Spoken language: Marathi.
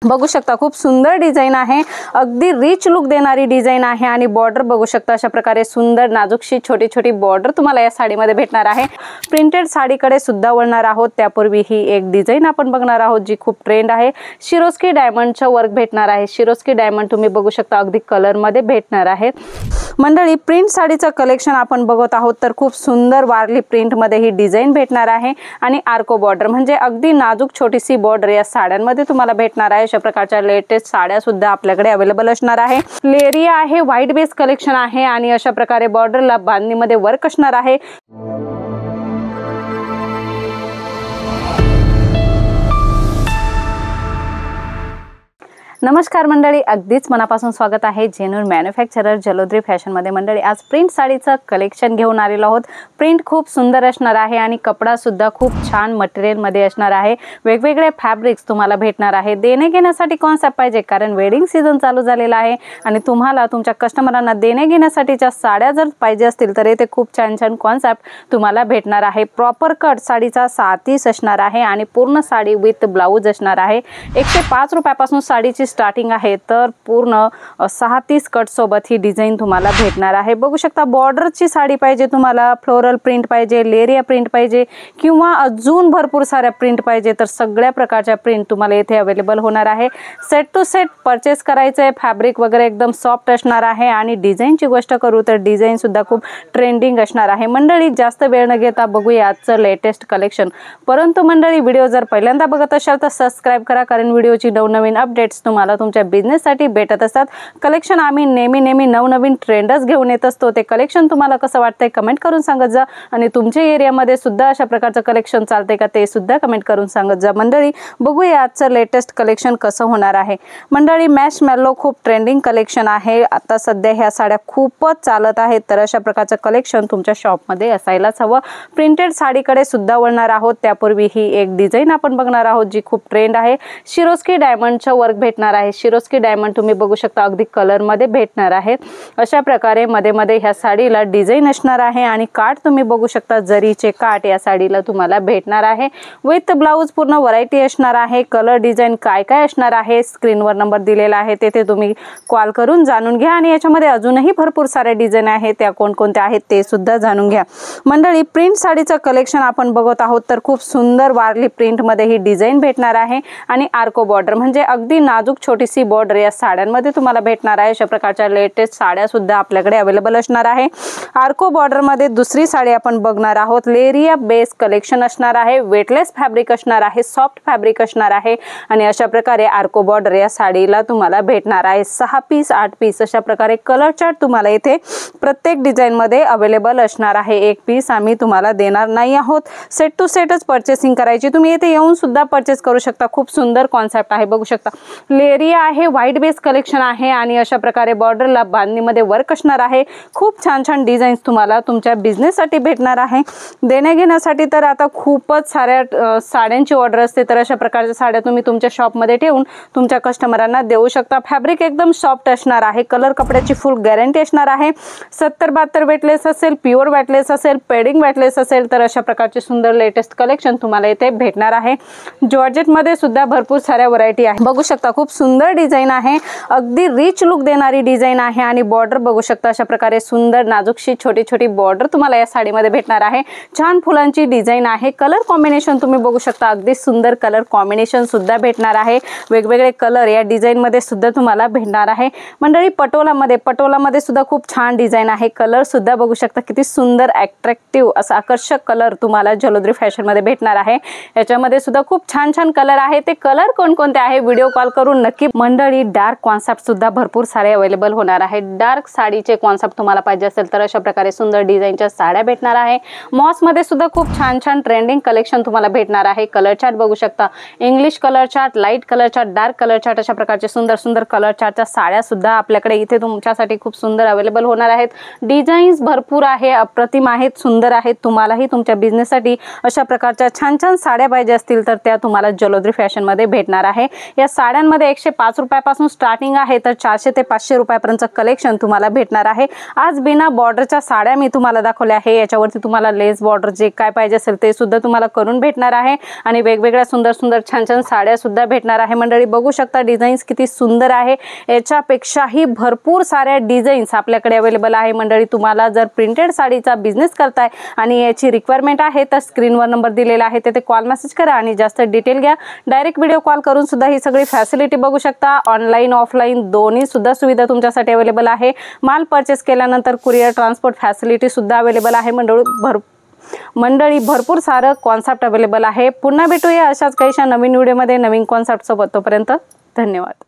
बघू शकता खूप सुंदर डिझाइन आहे, अगदी रिच लुक देणारी डिझाइन आहे आणि बॉर्डर बघू शकता अशा प्रकारे सुंदर नाजूकशी छोटी छोटी बॉर्डर तुम्हाला या साडीमध्ये भेटणार आहे। प्रिंटेड साडीकडे सुद्धा वळणार आहोत, त्यापूर्वी ही एक डिझाइन आपण बघणार आहोत जी खूप ट्रेंड आहे। शिरोस्की डायमंडचं वर्क भेटणार आहे। शिरोस्की डायमंड तुम्ही बघू शकता अगदी कलर मध्ये भेटणार आहे। मंडळी प्रिंट साडीचं कलेक्शन आपण बघत आहोत तर खूप सुंदर वारली प्रिंट मध्ये ही डिझाइन भेटणार आहे आणि आर्को बॉर्डर म्हणजे अगदी नाजूक छोटीशी बॉर्डर या साड्यांमध्ये तुम्हाला भेटणार आहे। अशा प्रकारच्या लेटेस्ट साड्या सुद्धा आपल्याकडे अवेलेबल असणार आहे। लेरिया आहे, व्हाईट बेस कलेक्शन आहे आणि अशा प्रकारे बॉर्डरला बांधणीमध्ये वर्क असणार आहे। नमस्कार मंडळी, अगदीच मनापासून स्वागत आहे जेन्युइन मॅन्युफॅक्चरर जलोद्री फॅशन मध्ये। मंडळी आज प्रिंट साडीचं कलेक्शन घेऊन आलेलो आहोत। प्रिंट खूप सुंदर असणार आहे आणि कपडा सुद्धा खूप छान मटेरियल मध्ये असणार आहे। वेगवेगळे फॅब्रिक्स तुम्हाला भेटणार आहे। देणे घेण्यासाठी कॉन्सेप्ट पाहिजे, कारण वेडिंग सीजन चालू झालेला आहे आणि तुम्हाला तुमच्या कस्टमरांना देणे घेण्यासाठीच्या साड्या जर पाहिजे असतील तर इथे खूप छान छान कॉन्सेप्ट तुम्हाला भेटणार आहे। प्रॉपर कट साडीचा 37 असणार आहे आणि पूर्ण साडी विथ ब्लाउज असणार आहे। 105 रुपयापासून साडीची स्टार्टिंग आहे तर पूर्ण 36 कट सोबत ही डिझाइन तुम्हाला भेटणार आहे। बघू शकता बॉर्डरची साडी पाहिजे तुम्हाला, फ्लोरल प्रिंट पाहिजे, लेरिया प्रिंट पाहिजे किंवा अजून भरपूर साऱ्या प्रिंट पाहिजे तर सगळ्या प्रकारच्या प्रिंट तुम्हाला इथे अवेलेबल होणार आहे। सेट टू सेट परचेस करायचं आहे। फॅब्रिक वगैरे एकदम सॉफ्ट असणार आहे आणि डिझाइनची गोष्ट करू तर डिझाइन सुद्धा खूप ट्रेंडिंग असणार आहे। मंडळी जास्त वेळ न घेता बघूया आजचं लेटेस्ट कलेक्शन। परंतु मंडळी व्हिडिओ जर पहिल्यांदा बघत असाल तर सबस्क्राइब करा, कारण व्हिडिओची नवनवीन अपडेट्स तुम्हाला तुमच्या बिझनेस साठी भेटत असतात। कलेक्शन आम्ही नेहमी नवनवीन ट्रेंड्स घेऊन येत असतो। ते कलेक्शन तुम्हाला कसं वाटतंय कमेंट करून सांगत जा आणि तुमच्या एरियामध्ये सुद्धा अशा प्रकारचं कलेक्शन चालतंय का ते सुद्धा कमेंट करून सांगत जा। मंडळी बघूया आजचं लेटेस्ट कलेक्शन कसं होणार आहे। मंडळी मॅश मॅलो खूप ट्रेंडिंग कलेक्शन आहे, आता सध्या ह्या साड्या खूपच चालत आहेत तर अशा प्रकारचं कलेक्शन तुमच्या शॉपमध्ये असायलाच हवं। प्रिंटेड साडीकडे सुद्धा वळणार आहोत, त्यापूर्वी ही एक डिझाइन आपण बघणार आहोत जी खूप ट्रेंड आहे। शिरोस्की डायमंडचं वर्क भेटणार आहे। शिरोस्की डायमंड तुम्ही बघू शकता अगदी कलर मध्ये भेटणार आहे। अशा प्रकारे मध्ये मध्ये ह्या साडीला डिझाइन असणार आहे आणि काठ तुम्ही बघू शकता जरीचे काठ या साडीला तुम्हाला भेटणार आहे। विथ ब्लाउज पूर्ण व्हरायटी असणार आहे। कलर डिझाइन काय काय असणार आहे स्क्रीनवर नंबर दिलेला आहे, तेथे तुम्ही कॉल करून जाणून घ्या आणि याच्यामध्ये अजूनही भरपूर सारे डिझाइन आहेत, त्या कोणकोणत्या आहेत ते सुद्धा जाणून घ्या। मंडळी प्रिंट साडीचं कलेक्शन आपण बघत आहोत तर खूप सुंदर वारली प्रिंट मध्ये ही डिझाइन भेटणार आहे आणि आर्को बॉर्डर म्हणजे अगदी नाजूक छोटीशी बॉर्डर या साड्यांमध्ये तुम्हाला भेटणार आहे। अशा प्रकारच्या लेटेस्ट साड्या सुद्धा आपल्याकडे अवेलेबल असणार आहे। आर्को बॉर्डर मध्ये दुसरी साडी आपण बघणार आहोत। लेरिया बेस कलेक्शन असणार आहे, वेटलेस फॅब्रिक असणार आहे, सॉफ्ट फॅब्रिक असणार आहे आणि अशा प्रकारे आर्को बॉर्डर या साडीला तुम्हाला भेटणार आहे। 6 पीस 8 पीस अशा प्रकारे कलर चार्ट तुम्हाला इथे प्रत्येक डिझाइन मध्ये अवेलेबल असणार आहे। एक पीस आम्ही तुम्हाला देणार नाही आहोत, सेट टू सेटच परचेसिंग करायची। तुम्ही इथे येऊन सुद्धा परचेस करू शकता। खूप सुंदर कॉन्सेप्ट आहे, बघू शकता लेरिया आहे, व्हाईट बेस कलेक्शन आहे आणि अशा प्रकारे बॉर्डरला बांधणीमध्ये वर्क असणार आहे। खूप छान छान डिझाईन्स तुम्हाला तुमच्या बिझनेस साठी भेटणार आहे। देणे घेण्यासाठी तर आता खूपच साऱ्या साड्यांची ऑर्डर असते तर अशा प्रकारच्या साड्या तुम्ही तुमच्या शॉप मध्ये ठेवून तुमच्या कस्टमरांना देऊ शकता। फॅब्रिक एकदम सॉफ्ट असणार आहे, कलर कपड्याची फुल गॅरंटी असणार आहे। 70-72 वेटलेस असेल, प्युअर वेटलेस असेल, पेडिंग वेटलेस असेल तर अशा प्रकारचे सुंदर लेटेस्ट कलेक्शन तुम्हाला इथे भेटणार आहे। जॉर्जेट मध्ये सुद्धा भरपूर साऱ्या व्हरायटी आहे, बघू शकता खूप सुंदर डिझाइन आहे, अगदी रिच लुक देणारी डिझाइन आहे आणि बॉर्डर बघू शकता अशा प्रकारे सुंदर नाजूकशी छोटी छोटी बॉर्डर तुम्हाला या साडीमध्ये भेटणार आहे। छान फुलांची डिझाइन आहे। कलर कॉम्बिनेशन तुम्ही बघू शकता अगदी सुंदर कलर कॉम्बिनेशन सुद्धा भेटणार आहे। वेगवेगळे कलर या डिझाइन मध्ये सुद्धा तुम्हाला भेटणार आहे। मंडळी पटोलामध्ये सुद्धा खूप छान डिझाइन आहे। कलर सुद्धा बघू शकता किती सुंदर अट्रॅक्टिव्ह असा आकर्षक कलर तुम्हाला जलोद्री फॅशन मध्ये भेटणार आहे। याच्यामध्ये सुद्धा खूप छान छान कलर आहे। ते कलर कोणकोणते आहे व्हिडिओ कॉल करून नक्की। मंडळी डार्क कॉन्सेप्ट सुद्धा भरपूर सारे अवेलेबल होणार आहे। डार्क साडीचे कॉन्सेप्ट तुम्हाला पाहिजे असेल तर अशा प्रकारे सुंदर डिझाइनच्या साड्या भेटणार आहे। मॉस मध्ये सुद्धा खूप छान छान ट्रेंडिंग कलेक्शन तुम्हाला भेटणार आहे। कलर चार्ट बघू शकता, English colour chart, light colour chart, dark colour chart अशा प्रकारचे सुंदर सुंदर कलर चार्टच्या साड्या सुद्धा आपल्याकडे इथे तुमच्यासाठी खूप सुंदर अवेलेबल होणार आहेत। डिझाईन्स भरपूर आहे, अप्रतिम आहेत, सुंदर आहेत। तुम्हालाही तुमच्या बिझनेस साठी अशा प्रकारच्या छान छान साड्या पाहिजे असतील तर त्या तुम्हाला जलोद्री फॅशन मध्ये भेटणार आहे। या साड्यांमध्ये 105 रुपयापासून स्टार्टिंग आहे, तर 400 ते 500 रुपयापर्यंतचं कलेक्शन तुम्हाला भेटणार आहे। आज बिना बॉर्डरच्या साड्या मी तुम्हाला दाखवल्या आहे। याच्यावरती तुम्हाला लेस बॉर्डर जे काय पाहिजे असेल ते सुद्धा तुम्हाला करून भेटणार आहे आणि वेगवेगळ्या सुंदर सुंदर छान छान साड्या सुद्धा भेटणार आहे। मंडळी बघू शकता डिझाईन्स किती सुंदर आहे, याच्यापेक्षाही भरपूर साऱ्या डिझाईन्स आपल्याकडे अवेलेबल आहे। मंडळी तुम्हाला जर प्रिंटेड साडीचा बिझनेस करताय आणि याची रिक्वायरमेंट आहे तर स्क्रीनवर नंबर दिलेला आहे, तेथे कॉल मेसेज करा आणि जास्त डिटेल घ्या। डायरेक्ट व्हिडिओ कॉल करून सुद्धा ही सगळी फॅसिलिटी बघू शकता। ऑनलाईन ऑफलाईन दोन्ही सुद्धा सुविधा तुमच्यासाठी अवेलेबल आहे। माल परचेस केल्यानंतर कुरिअर ट्रान्सपोर्ट फॅसिलिटी सुद्धा अवेलेबल आहे। मंडळी भरपूर सारं कॉन्सेप्ट अवेलेबल आहे। पुन्हा भेटूया अशाच काहीशा नवीन व्हिडिओमध्ये नवीन कॉन्सेप्ट सोबत। तोपर्यंत धन्यवाद।